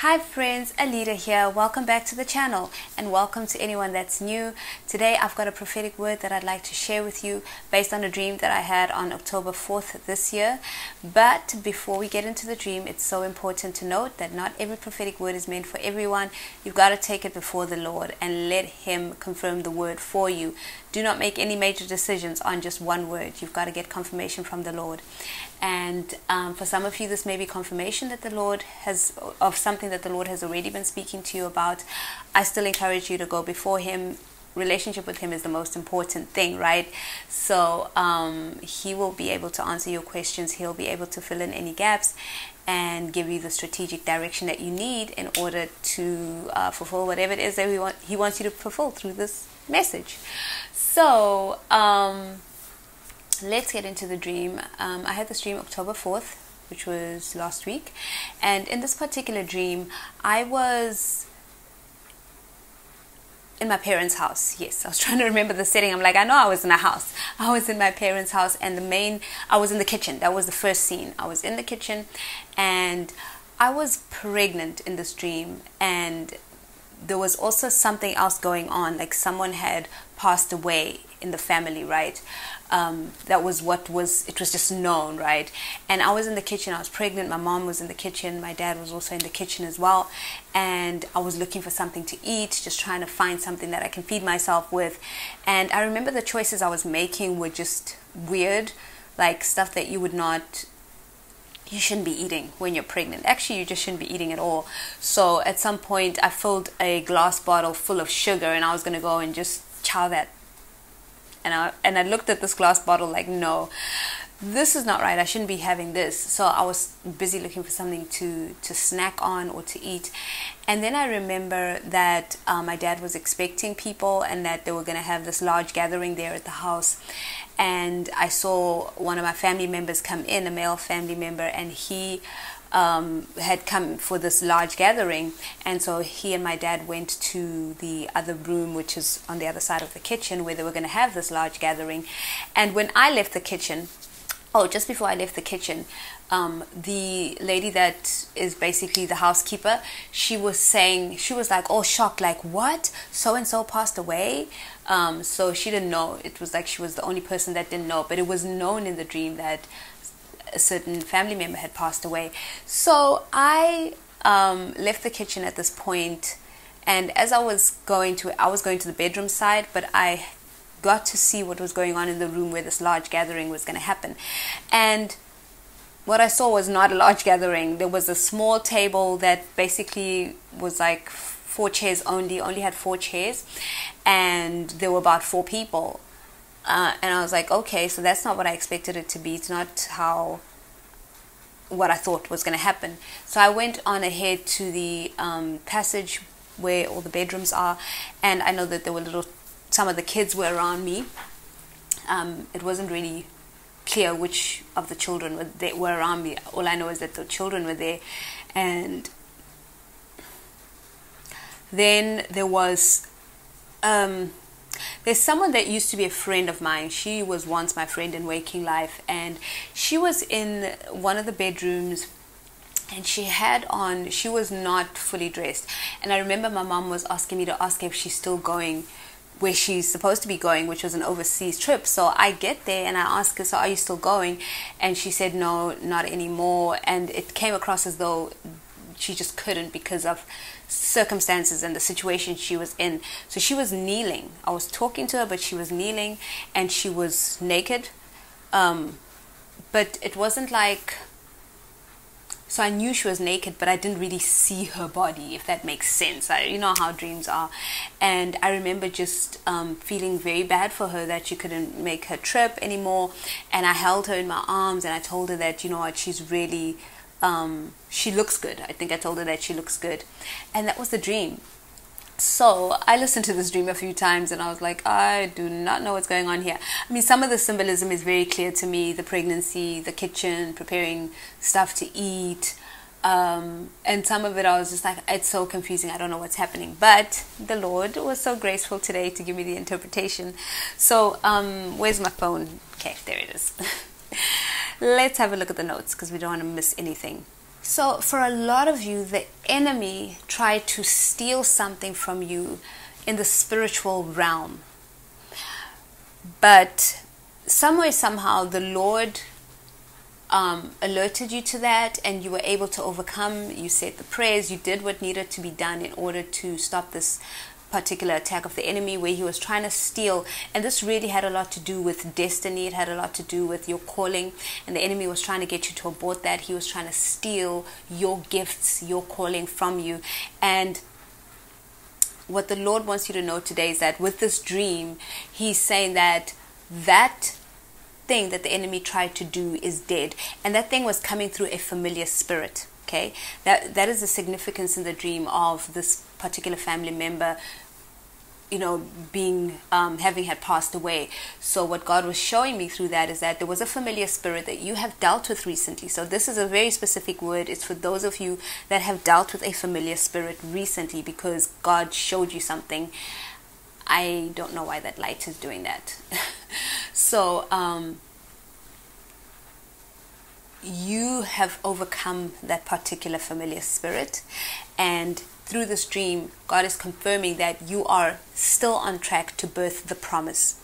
Hi friends, Alita here. Welcome back to the channel and welcome to anyone that's new. Today I've got a prophetic word that I'd like to share with you based on a dream that I had on October 4th this year. But before we get into the dream, it's so important to note that not every prophetic word is meant for everyone. You've got to take it before the Lord and let Him confirm the word for you. Do not make any major decisions on just one word. You've got to get confirmation from the Lord. And for some of you, this may be confirmation that the Lord has, of something that the Lord has already been speaking to you about. I still encourage you to go before Him. Relationship with Him is the most important thing, right? So He will be able to answer your questions. He'll be able to fill in any gaps and give you the strategic direction that you need in order to fulfill whatever it is that He wants you to fulfill through this message. So let's get into the dream. I had this dream October 4th, which was last week. And in this particular dream, I was in my parents' house. Yes, I was trying to remember the setting. I'm like, I know I was in a house. I was in my parents' house, and I was in the kitchen. That was the first scene. I was in the kitchen, and I was pregnant in this dream, and there was also something else going on, like someone had passed away in the family, right? That was it was just known, right? And I was in the kitchen. I was pregnant. My mom was in the kitchen. My dad was also in the kitchen as well. And I was looking for something to eat, just trying to find something that I can feed myself with. And I remember the choices I was making were just weird, like stuff that you shouldn't be eating when you're pregnant. Actually, you just shouldn't be eating at all. So at some point, I filled a glass bottle full of sugar, and I was going to go and just chow that. And I looked at this glass bottle like, no, this is not right. I shouldn't be having this. So I was busy looking for something to snack on or to eat. And then I remember that my dad was expecting people and that they were going to have this large gathering there at the house. And I saw one of my family members come in, a male family member, and he had come for this large gathering. And so he and my dad went to the other room, which is on the other side of the kitchen, where they were going to have this large gathering. And when I left the kitchen, just before I left the kitchen, the lady that is basically the housekeeper, she was like all shocked, like, what? So-and-so passed away? So she didn't know. It was like she was the only person that didn't know, but it was known in the dream that a certain family member had passed away. So I left the kitchen at this point, and as I was going to the bedroom side, but I got to see what was going on in the room where this large gathering was going to happen. And what I saw was not a large gathering. There was a small table that basically was like 4 chairs only had 4 chairs, and there were about 4 people. And I was like, okay, so that's not what I expected it to be. It's not what I thought was going to happen. So I went on ahead to the passage where all the bedrooms are, and I know that there were some of the kids were around me. It wasn't really clear which of the children were around me. All I know is that the children were there. And then there was there's someone that used to be a friend of mine. She was once my friend in waking life, and she was in one of the bedrooms, and she was not fully dressed. And I remember my mom was asking me to ask her if she's still going where she's supposed to be going, which was an overseas trip. So I get there and I ask her, so are you still going? And she said, no, not anymore. And it came across as though she just couldn't because of circumstances and the situation she was in. So she was kneeling. I was talking to her, but she was kneeling, and she was naked. But it wasn't like... So I knew she was naked, but I didn't really see her body, if that makes sense. You know how dreams are. And I remember just feeling very bad for her that she couldn't make her trip anymore. And I held her in my arms, and I told her that, you know what, she's really... she looks good. I think I told her that she looks good. And that was the dream. So I listened to this dream a few times, and I was like, I do not know what's going on here. I mean, some of the symbolism is very clear to me. The pregnancy, the kitchen, preparing stuff to eat. And some of it I was just like, it's so confusing. I don't know what's happening. But the Lord was so graceful today to give me the interpretation. So where's my phone? Okay, there it is. Let's have a look at the notes, because we don't want to miss anything. So for a lot of you, the enemy tried to steal something from you in the spiritual realm. But somewhere, somehow, the Lord alerted you to that, and you were able to overcome. You said the prayers, you did what needed to be done in order to stop this particular attack of the enemy, where he was trying to steal. And this really had a lot to do with destiny. It had a lot to do with your calling, and the enemy was trying to get you to abort that. He was trying to steal your gifts, your calling from you. And what the Lord wants you to know today is that with this dream, he's saying that that thing that the enemy tried to do is dead, and that thing was coming through a familiar spirit. Okay, that is the significance in the dream of this particular family member, being having had passed away. So what God was showing me through that is that there was a familiar spirit that you have dealt with recently. So this is a very specific word. It's for those of you that have dealt with a familiar spirit recently, because God showed you something. I don't know why that light is doing that. So you have overcome that particular familiar spirit, and through this dream, God is confirming that you are still on track to birth the promise.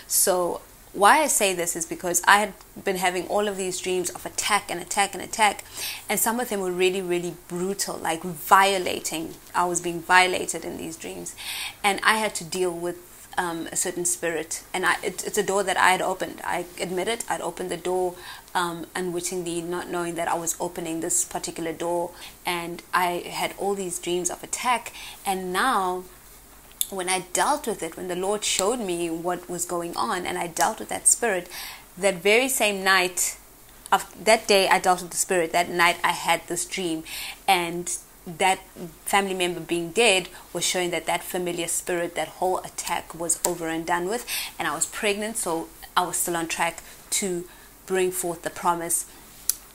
So why I say this is because I had been having all of these dreams of attack and attack and attack, and some of them were really, really brutal, like violating. I was being violated in these dreams, and I had to deal with a certain spirit, and it's a door that I had opened. I admit it, I'd opened the door unwittingly, not knowing that I was opening this particular door, and I had all these dreams of attack. And now when I dealt with it, when the Lord showed me what was going on, and I dealt with that spirit, that very same night of that day I dealt with the spirit, that night I had this dream, and that family member being dead was showing that that familiar spirit, that whole attack was over and done with. And I was pregnant, so I was still on track to bring forth the promise,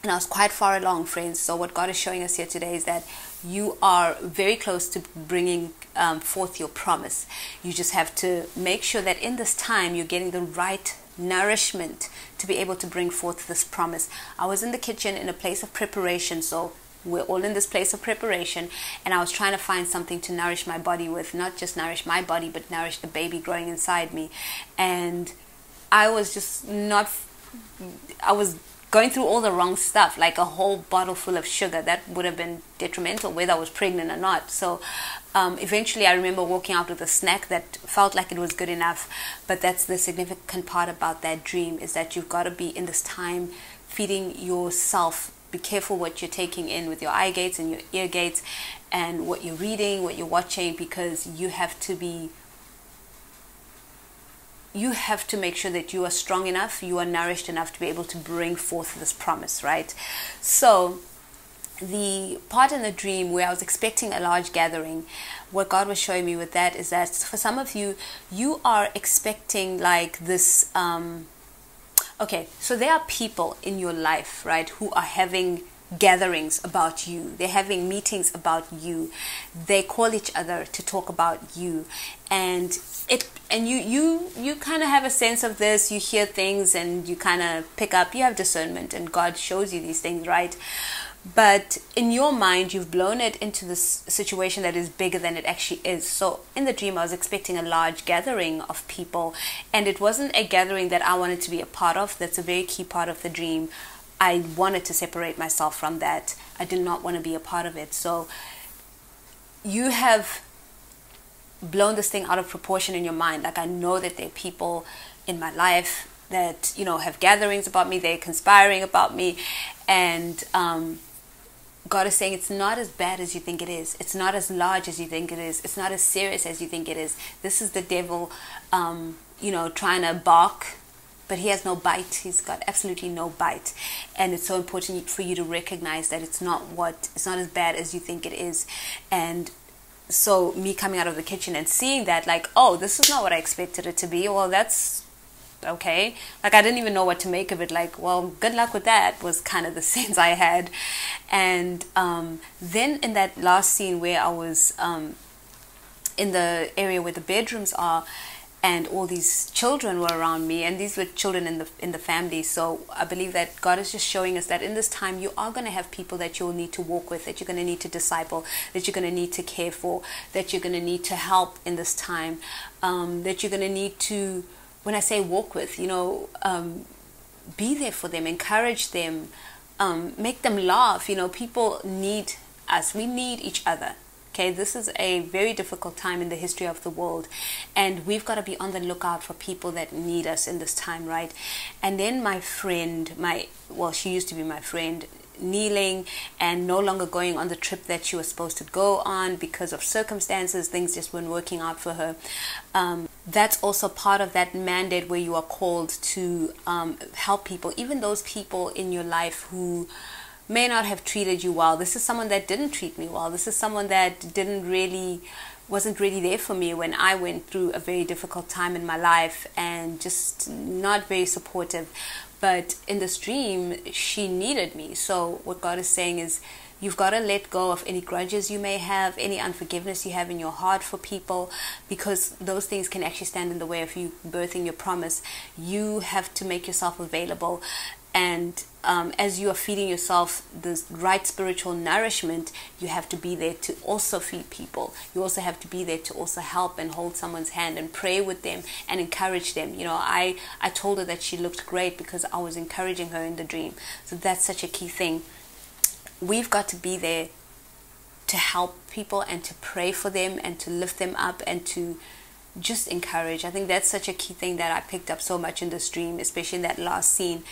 and I was quite far along, friends. So what God is showing us here today is that you are very close to bringing forth your promise. You just have to make sure that in this time you're getting the right nourishment to be able to bring forth this promise. I was in the kitchen in a place of preparation, so we're all in this place of preparation, and I was trying to find something to nourish my body with, not just nourish my body, but nourish the baby growing inside me. And I was just not, I was going through all the wrong stuff, like a whole bottle full of sugar. That would have been detrimental whether I was pregnant or not. So eventually I remember walking out with a snack that felt like it was good enough. But that's the significant part about that dream, is that you've got to be in this time feeding yourself. Be careful what you're taking in with your eye gates and your ear gates, and what you're reading, what you're watching, because you have to make sure that you are strong enough, you are nourished enough to be able to bring forth this promise, right? So the part in the dream where I was expecting a large gathering, what God was showing me with that is that for some of you, you are expecting like this okay, so there are people in your life, right, who are having gatherings about you. They're having meetings about you. They call each other to talk about you, and you kind of have a sense of this. You hear things and you kind of pick up. You have discernment, and God shows you these things, right? But in your mind, you've blown it into this situation that is bigger than it actually is. So in the dream, I was expecting a large gathering of people, and it wasn't a gathering that I wanted to be a part of. That's a very key part of the dream. I wanted to separate myself from that. I did not want to be a part of it. So you have blown this thing out of proportion in your mind. Like, I know that there are people in my life that, have gatherings about me. They're conspiring about me. And God is saying it's not as bad as you think it is. It's not as large as you think it is. It's not as serious as you think it is. This is the devil, trying to bark, but he has no bite. He's got absolutely no bite. And it's so important for you to recognize that it's not as bad as you think it is. And so me coming out of the kitchen and seeing that, like, oh, this is not what I expected it to be. Well, that's okay. Like, I didn't even know what to make of it. Like, well, good luck with that was kind of the sense I had. And then in that last scene where I was in the area where the bedrooms are, and all these children were around me, and these were children in the family. So I believe that God is just showing us that in this time you are going to have people that you'll need to walk with, that you're going to need to disciple, that you're going to need to care for, that you're going to need to help in this time, that you're going to need to, when I say walk with, you know, be there for them, encourage them, make them laugh. You know, people need us. We need each other. Okay, this is a very difficult time in the history of the world, and we've got to be on the lookout for people that need us in this time, right? And then my friend, she used to be my friend, kneeling and no longer going on the trip that she was supposed to go on because of circumstances. Things just weren't working out for her. That's also part of that mandate where you are called to help people, even those people in your life who may not have treated you well. This is someone that didn't treat me well. This is someone that wasn't really there for me when I went through a very difficult time in my life, and just not very supportive. But in this dream, she needed me. So what God is saying is, you've got to let go of any grudges you may have, any unforgiveness you have in your heart for people, because those things can actually stand in the way of you birthing your promise. You have to make yourself available. And as you are feeding yourself the right spiritual nourishment, you have to be there to also feed people. You also have to be there to also help and hold someone's hand and pray with them and encourage them. You know, I told her that she looked great because I was encouraging her in the dream. So that's such a key thing. We've got to be there to help people and to pray for them and to lift them up and to just encourage. I think that's such a key thing that I picked up so much in this dream, especially in that last scene.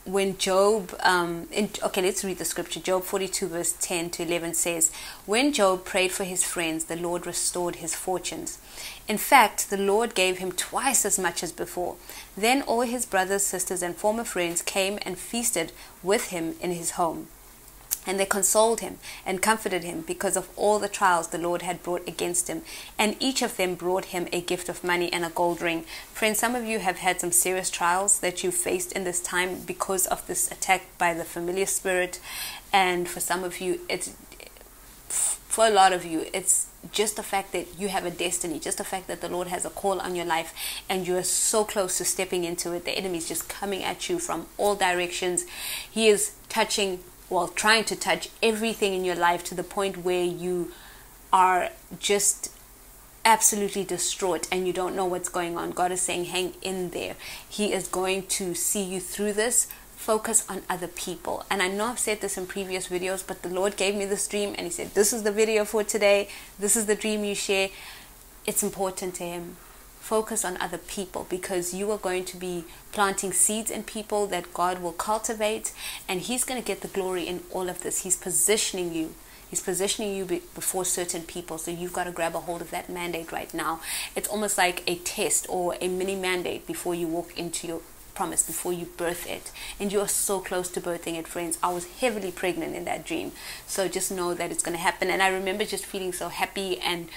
When Job, okay, let's read the scripture. Job 42 verse 10 to 11 says, when Job prayed for his friends, the Lord restored his fortunes. In fact, the Lord gave him twice as much as before. Then all his brothers, sisters, and former friends came and feasted with him in his home. And they consoled him and comforted him because of all the trials the Lord had brought against him. And each of them brought him a gift of money and a gold ring. Friends, some of you have had some serious trials that you faced in this time because of this attack by the familiar spirit. And for some of you, for a lot of you, it's just the fact that you have a destiny, just the fact that the Lord has a call on your life and you are so close to stepping into it. The enemy is just coming at you from all directions. He is trying to touch everything in your life to the point where you are just absolutely distraught and you don't know what's going on. God is saying, hang in there. He is going to see you through this. Focus on other people. And I know I've said this in previous videos, but the Lord gave me this dream and he said, this is the video for today. This is the dream you share. It's important to him. Focus on other people, because you are going to be planting seeds in people that God will cultivate, and he's going to get the glory in all of this. He's positioning you. He's positioning you before certain people. So you've got to grab a hold of that mandate right now. It's almost like a test or a mini mandate before you walk into your promise, before you birth it. And you are so close to birthing it, friends. I was heavily pregnant in that dream. So just know that it's going to happen. And I remember just feeling so happy and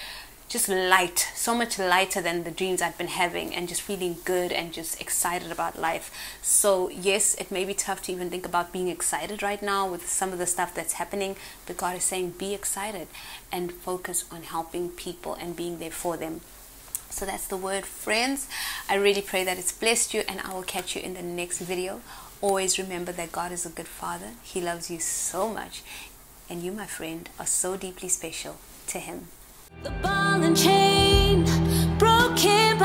just light, so much lighter than the dreams I'd been having, and just feeling good and just excited about life. So yes, it may be tough to even think about being excited right now with some of the stuff that's happening, but God is saying be excited and focus on helping people and being there for them. So that's the word, friends. I really pray that it's blessed you, and I will catch you in the next video. Always remember that God is a good Father. He loves you so much, and you, my friend, are so deeply special to him. The ball and chain broke him.